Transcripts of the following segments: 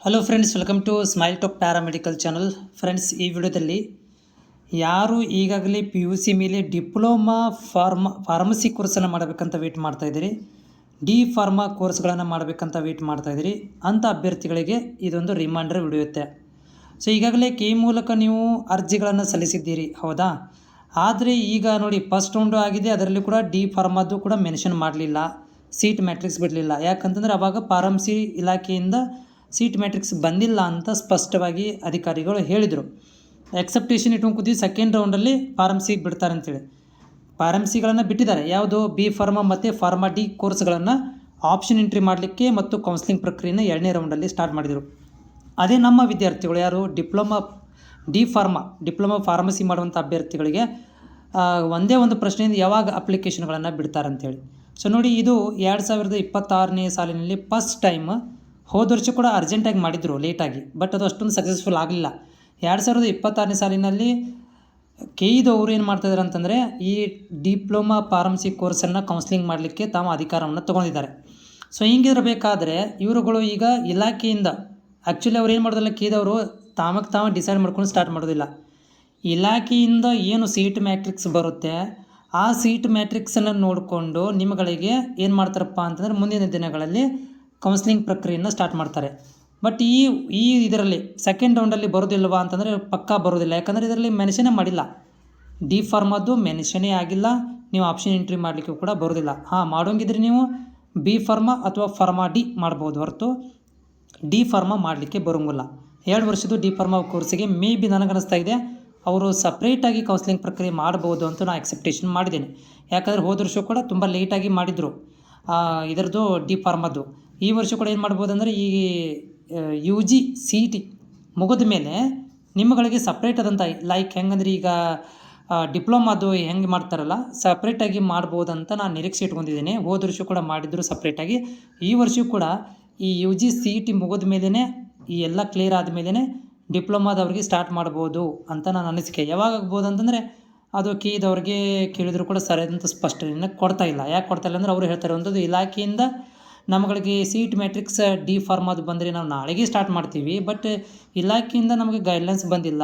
Hello friends, welcome to smile top paramedical channel. Friends, ಈ ವಿಡಿಯೋದಲ್ಲಿ ಯಾರು ಈಗಾಗಲೇ PUC ಮೇಲೆ ಡಿಪ್ಲೊಮಾ ಫಾರ್ಮಸಿ ಕೋರ್ಸನ್ನು ಮಾಡಬೇಕಂತ ವೇಟ್ ಮಾಡ್ತಾಯಿದ್ದೀರಿ, ಡಿ ಫಾರ್ಮಾ ಕೋರ್ಸ್ಗಳನ್ನು ಮಾಡಬೇಕಂತ ವೇಟ್ ಮಾಡ್ತಾಯಿದ್ದೀರಿ ಅಂಥ ಅಭ್ಯರ್ಥಿಗಳಿಗೆ ಇದೊಂದು ರಿಮೈಂಡರ್ ವಿಡಿಯೋ ಇರುತ್ತೆ. ಸೊ ಈಗಾಗಲೇ ಮೂಲಕ ನೀವು ಅರ್ಜಿಗಳನ್ನು ಸಲ್ಲಿಸಿದ್ದೀರಿ, ಹೌದಾ? ಆದರೆ ಈಗ ನೋಡಿ, ಫಸ್ಟ್ ರೌಂಡು ಆಗಿದೆ, ಅದರಲ್ಲಿ ಕೂಡ ಡಿ ಫಾರ್ಮಾದು ಕೂಡ ಮೆನ್ಷನ್ ಮಾಡಲಿಲ್ಲ, ಸೀಟ್ ಮ್ಯಾಟ್ರಿಕ್ಸ್ ಬಿಡಲಿಲ್ಲ. ಯಾಕಂತಂದರೆ ಅವಾಗ ಫಾರ್ಮಸಿ ಇಲಾಖೆಯಿಂದ ಸೀಟ್ ಮ್ಯಾಟ್ರಿಕ್ಸ್ ಬಂದಿಲ್ಲ ಅಂತ ಸ್ಪಷ್ಟವಾಗಿ ಅಧಿಕಾರಿಗಳು ಹೇಳಿದರು. ಎಕ್ಸೆಪ್ಟೇಷನ್ ಇಟ್ಕೊಂಡು ಕೂತೀವಿ, ಸೆಕೆಂಡ್ ರೌಂಡಲ್ಲಿ ಫಾರ್ಮಸಿ ಬಿಡ್ತಾರೆ ಅಂತೇಳಿ. ಫಾರ್ಮಸಿಗಳನ್ನು ಬಿಟ್ಟಿದ್ದಾರೆ. ಯಾವುದು ಬಿ ಫಾರ್ಮಾ ಮತ್ತು ಫಾರ್ಮಾ ಡಿ ಕೋರ್ಸ್ಗಳನ್ನು ಆಪ್ಷನ್ ಎಂಟ್ರಿ ಮಾಡಲಿಕ್ಕೆ ಮತ್ತು ಕೌನ್ಸಿಲಿಂಗ್ ಪ್ರಕ್ರಿಯೆಯನ್ನು 2ನೇ ರೌಂಡಲ್ಲಿ ಸ್ಟಾರ್ಟ್ ಮಾಡಿದರು. ಅದೇ ನಮ್ಮ ವಿದ್ಯಾರ್ಥಿಗಳು ಯಾರು ಡಿಪ್ಲೊಮಾ ಫಾರ್ಮಸಿ ಮಾಡುವಂಥ ಅಭ್ಯರ್ಥಿಗಳಿಗೆ ಒಂದೇ ಒಂದು ಪ್ರಶ್ನೆಯಿಂದ ಯಾವಾಗ ಅಪ್ಲಿಕೇಶನ್ಗಳನ್ನು ಬಿಡ್ತಾರೆ ಅಂತೇಳಿ. ಸೊ ನೋಡಿ, ಇದು 2026ನೇ ಸಾಲಿನಲ್ಲಿ ಫಸ್ಟ್ ಟೈಮ್. ಹೋದ ವರ್ಷ ಕೂಡ ಅರ್ಜೆಂಟಾಗಿ ಮಾಡಿದರು, ಲೇಟಾಗಿ, ಬಟ್ ಅದು ಅಷ್ಟೊಂದು ಸಕ್ಸಸ್ಫುಲ್ ಆಗಲಿಲ್ಲ. 2026ನೇ ಸಾಲಿನಲ್ಲಿ ಕೆಇದವರು ಏನು ಮಾಡ್ತಾಯಿದ್ದಾರೆ ಅಂತಂದರೆ, ಈ ಡಿಪ್ಲೊಮಾ ಫಾರ್ಮಸಿ ಕೋರ್ಸನ್ನು ಕೌನ್ಸಿಲಿಂಗ್ ಮಾಡಲಿಕ್ಕೆ ತಾವು ಅಧಿಕಾರವನ್ನು ತೊಗೊಂಡಿದ್ದಾರೆ. ಸೊ ಹಿಂಗಿರಬೇಕಾದ್ರೆ ಇವರುಗಳು ಈಗ ಇಲಾಖೆಯಿಂದ ಆ್ಯಕ್ಚುಲಿ ಅವ್ರು ಏನು ಮಾಡೋದಿಲ್ಲ, ಕೆಇದವರು ತಾವೇ ಡಿಸೈಡ್ ಮಾಡ್ಕೊಂಡು ಸ್ಟಾರ್ಟ್ ಮಾಡೋದಿಲ್ಲ. ಇಲಾಖೆಯಿಂದ ಏನು ಸೀಟ್ ಮ್ಯಾಟ್ರಿಕ್ಸ್ ಬರುತ್ತೆ, ಆ ಸೀಟ್ ಮ್ಯಾಟ್ರಿಕ್ಸನ್ನು ನೋಡಿಕೊಂಡು ನಿಮ್ಮಗಳಿಗೆ ಏನು ಮಾಡ್ತಾರಪ್ಪ ಅಂತಂದರೆ ಮುಂದಿನ ದಿನಗಳಲ್ಲಿ ಕೌನ್ಸಿಲಿಂಗ್ ಪ್ರಕ್ರಿಯೆಯನ್ನು ಸ್ಟಾರ್ಟ್ ಮಾಡ್ತಾರೆ. ಬಟ್ ಈ ಇದರಲ್ಲಿ ಸೆಕೆಂಡ್ ರೌಂಡಲ್ಲಿ ಬರೋದಿಲ್ವಾ ಅಂತಂದರೆ ಪಕ್ಕಾ ಬರೋದಿಲ್ಲ. ಯಾಕಂದರೆ ಇದರಲ್ಲಿ ಮೆನ್ಷನೇ ಮಾಡಿಲ್ಲ, ಡಿ ಫಾರ್ಮಾದ್ದು ಮೆನ್ಷನೇ ಆಗಿಲ್ಲ. ನೀವು ಆಪ್ಷನ್ ಎಂಟ್ರಿ ಮಾಡಲಿಕ್ಕೆ ಕೂಡ ಬರೋದಿಲ್ಲ. ಮಾಡೋಂಗಿದ್ರೆ ನೀವು ಬಿ ಫಾರ್ಮಾ ಅಥವಾ ಫಾರ್ಮಾ ಡಿ ಮಾಡ್ಬೋದು, ಹೊರತು ಡಿ ಫಾರ್ಮಾ ಮಾಡಲಿಕ್ಕೆ ಬರೋಂಗಿಲ್ಲ. 2 ವರ್ಷದ್ದು ಡಿ ಫಾರ್ಮಾ ಕೋರ್ಸಿಗೆ ಮೇ ಬಿ ನನಗನ್ನಿಸ್ತಾ ಇದೆ ಅವರು ಸಪ್ರೇಟಾಗಿ ಕೌನ್ಸಿಲಿಂಗ್ ಪ್ರಕ್ರಿಯೆ ಮಾಡ್ಬೋದು ಅಂತ ನಾನು ಎಕ್ಸೆಪ್ಟೇಷನ್ ಮಾಡಿದ್ದೇನೆ. ಯಾಕಂದರೆ ಹೋದ ವರ್ಷ ಕೂಡ ತುಂಬ ಲೇಟಾಗಿ ಮಾಡಿದರು ಇದರದ್ದು ಡಿ ಫಾರ್ಮಾದ್ದು. ಈ ವರ್ಷ ಕೂಡ ಏನು ಮಾಡ್ಬೋದು ಅಂದರೆ, ಈ UG CET ಮುಗಿದ ಮೇಲೆ ನಿಮ್ಮಗಳಿಗೆ ಸಪ್ರೇಟ್ ಆದಂಥ, ಲೈಕ್ ಹೆಂಗಂದ್ರೆ ಈಗ ಡಿಪ್ಲೊಮಾದು ಹೆಂಗೆ ಮಾಡ್ತಾರಲ್ಲ, ಸಪ್ರೇಟಾಗಿ ಮಾಡ್ಬೋದಂತ ನಾನು ನಿರೀಕ್ಷೆ ಇಟ್ಕೊಂಡಿದ್ದೀನಿ. ಹೋದ ವರ್ಷ ಕೂಡ ಮಾಡಿದ್ರು ಸಪ್ರೇಟಾಗಿ. ಈ ವರ್ಷ ಕೂಡ ಈ UG CET ಮುಗಿದ ಮೇಲೇ, ಈ ಎಲ್ಲ ಕ್ಲಿಯರ್ ಆದಮೇಲೆ ಡಿಪ್ಲೊಮಾದವ್ರಿಗೆ ಸ್ಟಾರ್ಟ್ ಮಾಡ್ಬೋದು ಅಂತ ನನ್ನ ಅನಿಸಿಕೆ. ಯಾವಾಗ ಆಗ್ಬೋದು ಅಂತಂದರೆ, ಅದು ಕೆಇದವ್ರಿಗೆ ಕೇಳಿದ್ರು ಕೂಡ ಸರಿಯಾದಂಥ ಸ್ಪಷ್ಟನೆಯನ್ನು ಕೊಡ್ತಾ ಇಲ್ಲ. ಯಾಕೆ ಕೊಡ್ತಾ ಇಲ್ಲ ಅಂದರೆ, ಅವರು ಹೇಳ್ತಾರೆ ಒಂಥದ್ದು, ಇಲಾಖೆಯಿಂದ ನಮ್ಮಗಳಿಗೆ ಸೀಟ್ ಮ್ಯಾಟ್ರಿಕ್ಸ್ ಡಿ ಫಾರ್ಮಾದು ಬಂದರೆ ನಾವು ನಾಳೆಗೆ ಸ್ಟಾರ್ಟ್ ಮಾಡ್ತೀವಿ, ಬಟ್ ಇಲಾಖೆಯಿಂದ ನಮಗೆ ಗೈಡ್ಲೈನ್ಸ್ ಬಂದಿಲ್ಲ,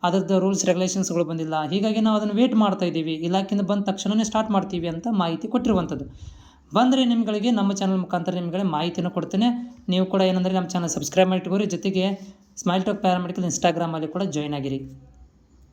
ಅದರದ್ದು ರೂಲ್ಸ್ ರೆಗ್ಯುಲೇಷನ್ಸ್ಗಳು ಬಂದಿಲ್ಲ, ಹೀಗಾಗಿ ನಾವು ಅದನ್ನು ವೇಟ್ ಮಾಡ್ತಾಯಿದ್ದೀವಿ, ಇಲಾಖೆಯಿಂದ ಬಂದ ತಕ್ಷಣವೇ ಸ್ಟಾರ್ಟ್ ಮಾಡ್ತೀವಿ ಅಂತ ಮಾಹಿತಿ ಕೊಟ್ಟಿರುವಂಥದ್ದು. ಬಂದರೆ ನಿಮ್ಮಗಳಿಗೆ ನಮ್ಮ ಚಾನಲ್ ಮುಖಾಂತರ ನಿಮಗೆ ಮಾಹಿತಿಯನ್ನು ಕೊಡ್ತೇನೆ. ನೀವು ಕೂಡ ಏನಂದರೆ ನಮ್ಮ ಚಾನಲ್ ಸಬ್ಸ್ಕ್ರೈಬ್ ಮಾಡಿಟ್ಕೋರಿ, ಜೊತೆಗೆ ಸ್ಮೈಲ್ ಟಾಪ್ ಪ್ಯಾರಾಮೆಡಿಕಲ್ ಇನ್ಸ್ಟಾಗ್ರಾಮಲ್ಲಿ ಕೂಡ ಜಾಯ್ನ್ ಆಗಿರಿ.